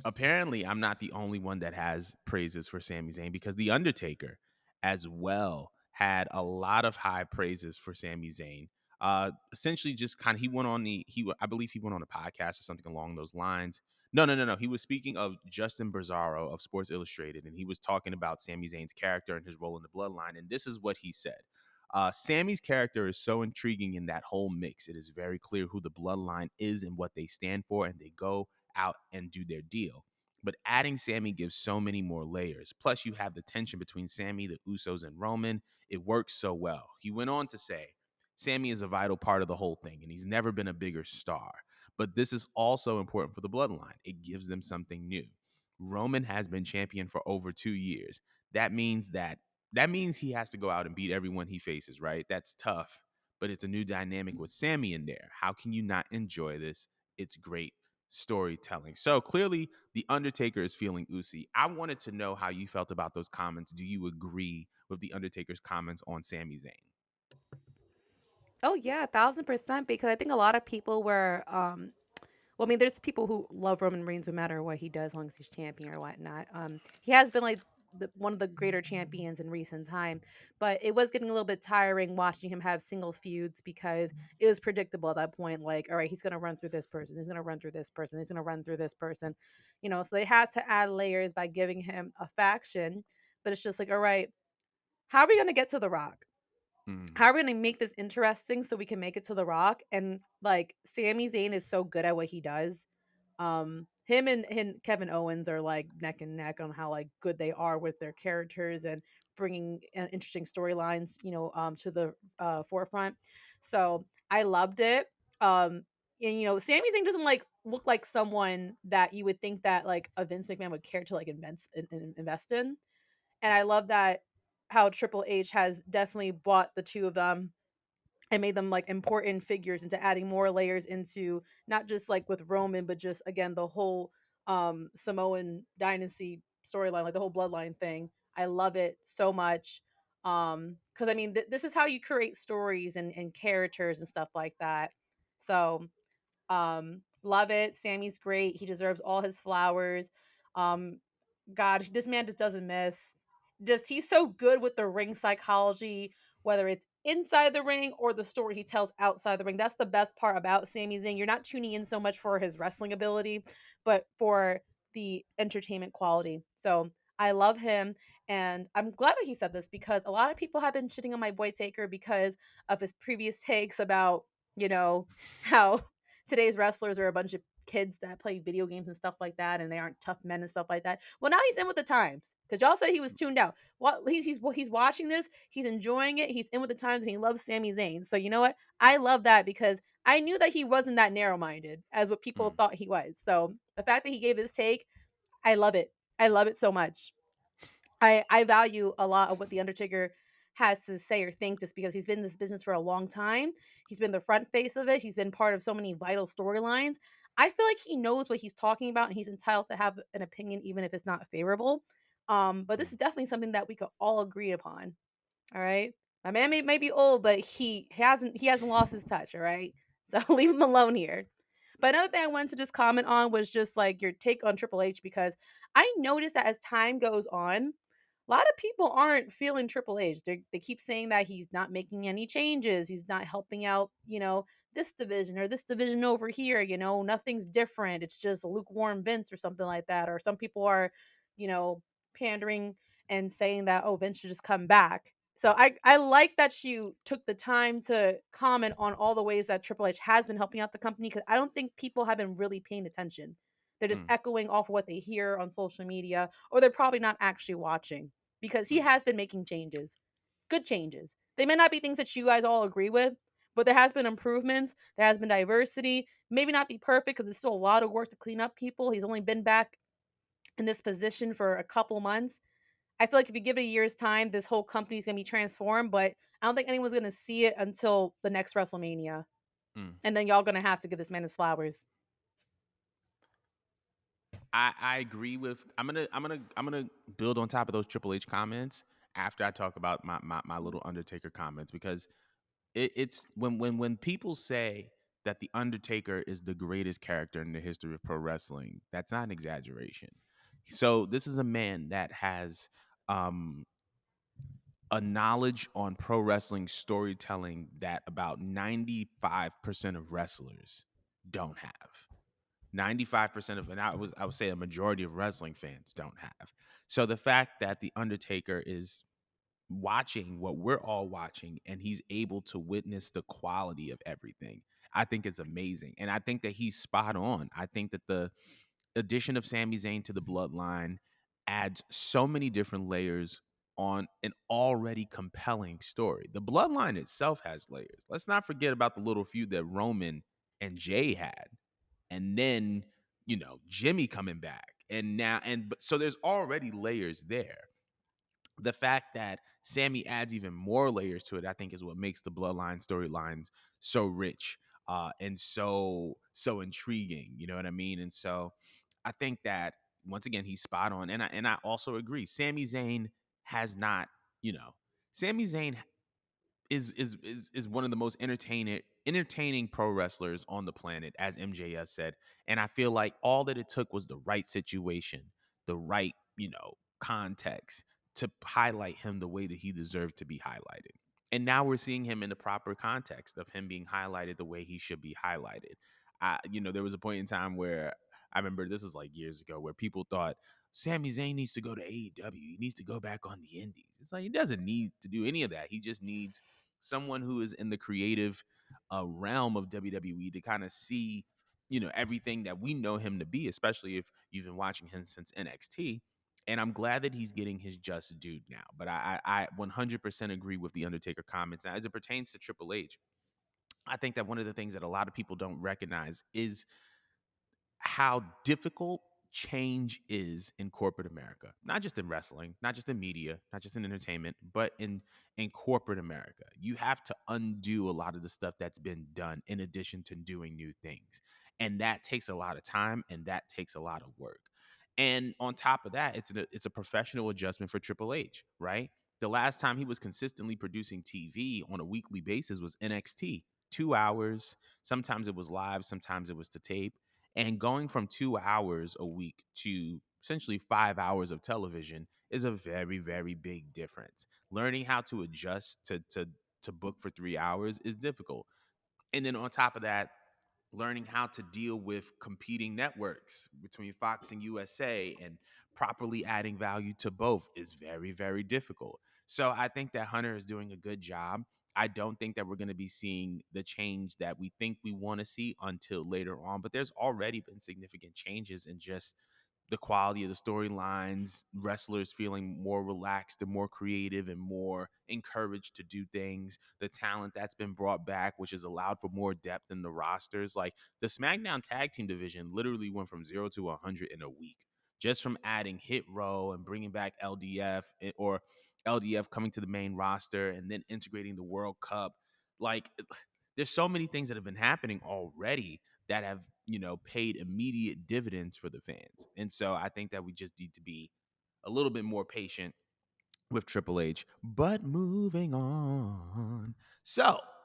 apparently I'm not the only one that has praises for Sami Zayn, because the Undertaker as well had a lot of high praises for Sami Zayn. Essentially, just kind of he went on the he I believe he went on a podcast or something along those lines. No. He was speaking of Justin Brazzaro of Sports Illustrated, and he was talking about Sami Zayn's character and his role in the Bloodline. And this is what he said: Sammy's character is so intriguing in that whole mix. It is very clear who the Bloodline is and what they stand for, and they go out and do their deal. But adding Sammy gives so many more layers. Plus, you have the tension between Sammy, the Usos, and Roman. It works so well. He went on to say, Sammy is a vital part of the whole thing, and he's never been a bigger star. But this is also important for the bloodline. It gives them something new. Roman has been champion for over 2 years. That means he has to go out and beat everyone he faces, right? That's tough, but it's a new dynamic with Sammy in there. How can you not enjoy this? It's great storytelling. So clearly, The Undertaker is feeling Ucey. I wanted to know how you felt about those comments. Do you agree with The Undertaker's comments on Sami Zayn? Oh yeah, 1,000% because I think a lot of people were well, I mean, there's people who love Roman Reigns no matter what he does, as long as he's champion or whatnot. He has been like one of the greater champions in recent time, but it was getting a little bit tiring watching him have singles feuds because it was predictable at that point. Like, all right, he's gonna run through this person, he's gonna run through this person, he's gonna run through this person, So they had to add layers by giving him a faction. But it's just like, all right, how are we gonna get to The Rock? Mm, How are we gonna make this interesting so we can make it to The Rock? And like Sami Zayn is so good at what he does. Him and Kevin Owens are like neck and neck on how like good they are with their characters and bringing interesting storylines, to the forefront. So I loved it. And Sami Zayn doesn't like look like someone that you would think that like a Vince McMahon would care to like invest in. And I love that how Triple H has definitely bought the two of them and made them like important figures into adding more layers into not just like with Roman, but just again the whole Samoan dynasty storyline, like the whole bloodline thing. I love it so much. Because I mean, this is how you create stories and characters and stuff like that. So love it. Sammy's great. He deserves all his flowers. Um, God, this man just doesn't miss. Just he's so good with the ring psychology, whether it's inside the ring or the story he tells outside the ring. That's the best part about Sami Zayn. You're not tuning in so much for his wrestling ability, but for the entertainment quality. So I love him, and I'm glad that he said this because a lot of people have been shitting on my boy Taker because of his previous takes about how today's wrestlers are a bunch of kids that play video games and stuff like that, and they aren't tough men and stuff like that. Well, now he's in with the times because y'all said he was tuned out. What he's watching this, he's enjoying it, he's in with the times, and he loves Sami Zayn. So you know what? I love that because I knew that he wasn't that narrow minded as what people mm. thought he was. So the fact that he gave his take, I love it. I love it so much. I value a lot of what the Undertaker has to say or think just because he's been in this business for a long time. He's been the front face of it. He's been part of so many vital storylines. I feel like he knows what he's talking about and he's entitled to have an opinion even if it's not favorable. But this Mm. is definitely something that we could all agree upon. All right. My man may be old, but he hasn't lost his touch, all right? So leave him alone here. But another thing I wanted to just comment on was just like your take on Triple H because I noticed that as time goes on, a lot of people aren't feeling Triple H. They keep saying that he's not making any changes. He's not helping out, this division or this division over here. Nothing's different. It's just lukewarm Vince or something like that. Or some people are, you know, pandering and saying that, oh, Vince should just come back. So I like that you took the time to comment on all the ways that Triple H has been helping out the company because I don't think people have been really paying attention. They're just Mm. echoing off what they hear on social media, or they're probably not actually watching because he Mm. has been making changes, good changes. They may not be things that you guys all agree with, but there has been improvements. There has been diversity. Maybe not be perfect because there's still a lot of work to clean up people. He's only been back in this position for a couple months. I feel like if you give it a year's time, this whole company's gonna be transformed, but I don't think anyone's gonna see it until the next WrestleMania. Mm. And then y'all gonna have to give this man his flowers. I agree with. I'm gonna build on top of those Triple H comments after I talk about my little Undertaker comments, because it's when people say that the Undertaker is the greatest character in the history of pro wrestling, that's not an exaggeration. So this is a man that has um a knowledge on pro wrestling storytelling that about 95% of wrestlers don't have. 95% of, and I would say a majority of wrestling fans don't have. So the fact that the Undertaker is watching what we're all watching and he's able to witness the quality of everything, I think it's amazing. And I think that he's spot on. I think that the addition of Sami Zayn to the bloodline adds so many different layers on an already compelling story. The bloodline itself has layers. Let's not forget about the little feud that Roman and Jay had. And then, Jimmy coming back. And now, but so there's already layers there. The fact that Sammy adds even more layers to it, I think, is what makes the bloodline storylines so rich, and so intriguing. You know what I mean? And so I think that once again he's spot on, and I also agree. Sami Zayn has not, you know, Sami Zayn is one of the most entertaining pro wrestlers on the planet, as MJF said. And I feel like all that it took was the right situation, the right, context to highlight him the way that he deserved to be highlighted. And now we're seeing him in the proper context of him being highlighted the way he should be highlighted. There was a point in time where I remember, this is like years ago, where people thought Sami Zayn needs to go to AEW. He needs to go back on the indies. It's like he doesn't need to do any of that. He just needs someone who is in the creative realm of WWE to kind of see, everything that we know him to be, especially if you've been watching him since NXT. And I'm glad that he's getting his just due now. But I 100% agree with the Undertaker comments. Now, as it pertains to Triple H, I think that one of the things that a lot of people don't recognize is how difficult change is in corporate America. Not just in wrestling, not just in media, not just in entertainment, but in corporate America. You have to undo a lot of the stuff that's been done in addition to doing new things. And that takes a lot of time and that takes a lot of work. And on top of that, it's a professional adjustment for Triple H, right? The last time he was consistently producing TV on a weekly basis was NXT. 2 hours. Sometimes it was live, sometimes it was to tape, and going from 2 hours a week to essentially 5 hours of television is a very, very big difference. Learning how to adjust to book for 3 hours is difficult. And then on top of that, learning how to deal with competing networks between Fox and USA and properly adding value to both is very, very difficult. So I think that Hunter is doing a good job. I don't think that we're going to be seeing the change that we think we want to see until later on, but there's already been significant changes in just the quality of the storylines, wrestlers feeling more relaxed and more creative and more encouraged to do things, the talent that's been brought back, which has allowed for more depth in the rosters. Like the SmackDown tag team division literally went from 0 to 100 in a week just from adding Hit Row and bringing back LDF, or LDF coming to the main roster and then integrating the World Cup. Like there's so many things that have been happening already that have, paid immediate dividends for the fans. And so I think that we just need to be a little bit more patient with Triple H. But moving on. So